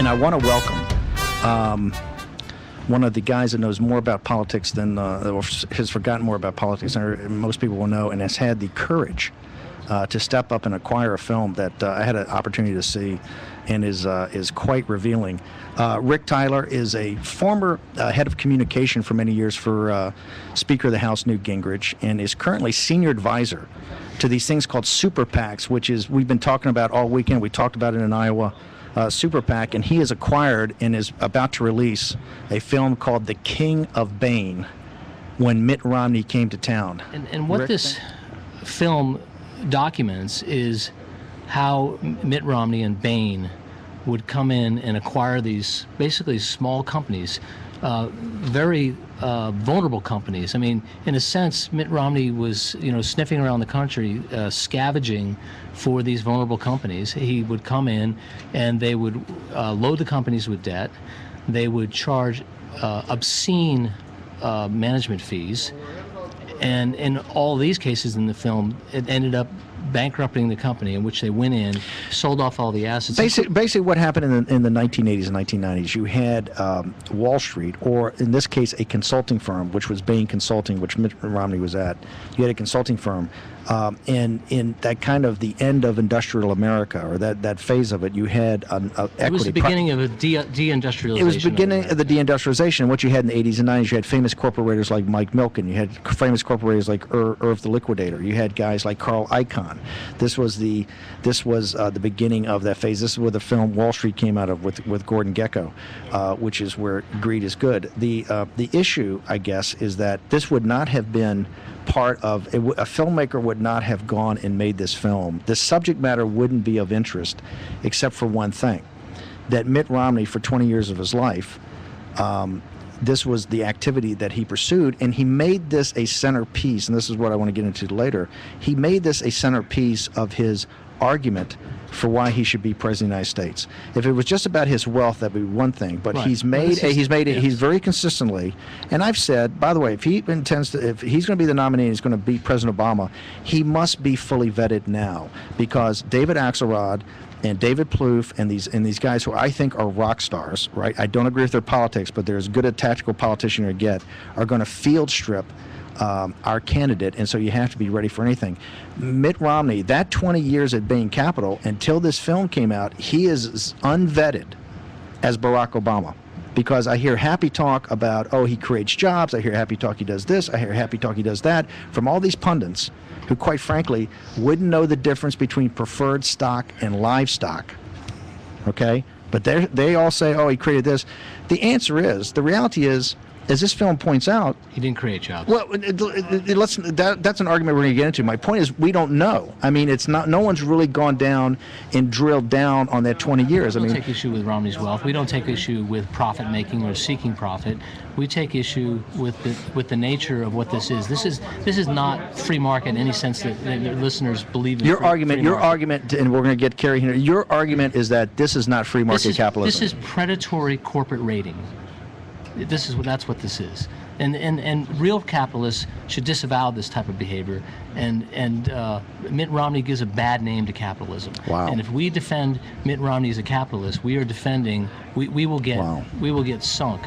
And I want to welcome one of the guys that knows more about politics than, or has forgotten more about politics than most people will know, and has had the courage to step up and acquire a film that I had an opportunity to see, and is quite revealing. Rick Tyler is a former head of communication for many years for Speaker of the House Newt Gingrich, and is currently senior advisor to these things called super PACs, which is, we've been talking about all weekend. We talked about it in Iowa. Super PAC, and he has acquired and is about to release a film called The King of Bane, When Mitt Romney Came to Town. And what this film documents is how Mitt Romney and Bane would come in and acquire these basically small companies, very vulnerable companies. I mean, in a sense, Mitt Romney was, sniffing around the country, scavenging for these vulnerable companies. He would come in, and they would load the companies with debt. They would charge obscene management fees, and in all these cases in the film, it ended up bankrupting the company, in which they went in, sold off all the assets. Basically what happened in the 1980s and 1990s, you had Wall Street, or in this case a consulting firm, which was Bain Consulting, which Mitt Romney was at. You had a consulting firm, and in that kind of the end of industrial America, or that phase of it, you had an equity. It was the beginning of a deindustrialization. It was the beginning of the deindustrialization. What you had in the 80s and 90s, you had famous corporators like Mike Milken. You had famous corporators like Irv the Liquidator. You had guys like Carl Icahn. This was the beginning of that phase. This is where the film Wall Street came out of with Gordon Gekko, which is where greed is good. The issue, I guess, is that this would not have been part of a filmmaker would not have gone and made this film. The subject matter wouldn't be of interest, except for one thing: that Mitt Romney, for 20 years of his life, this was the activity that he pursued, and he made this a centerpiece, and this is what I want to get into later. He made this a centerpiece of his argument for why he should be president of the United States. If it was just about his wealth, that'd be one thing, but right. he's very consistently, and I've said, by the way, if he's going to be the nominee and he's going to beat President Obama, he must be fully vetted now, because David Axelrod and David Plouffe and these guys who I think are rock stars, right? I don't agree with their politics, but they're as good a tactical politician you get, are going to field strip our candidate, and so you have to be ready for anything. Mitt Romney, that 20 years at Bain Capital, until this film came out, he is as unvetted as Barack Obama. Because I hear happy talk about, oh, he creates jobs, I hear happy talk he does this, I hear happy talk he does that, from all these pundits who, quite frankly, wouldn't know the difference between preferred stock and livestock, okay? But they all say, oh, he created this. The answer is, the reality is, as this film points out, he didn't create jobs. Well, that's an argument we're going to get into. My point is, we don't know. I mean, it's not. No one's really gone down and drilled down on that 20 years. We don't take issue with Romney's wealth. We don't take issue with profit making or seeking profit. We take issue with the nature of what this is. This is not free market in any sense that listeners believe in. Your argument, and we're going to get Kerry here. Your argument is that this is not free market capitalism. This is predatory corporate raiding. That's what this is, and real capitalists should disavow this type of behavior. And Mitt Romney gives a bad name to capitalism. Wow. And if we defend Mitt Romney as a capitalist, we are defending. We will get sunk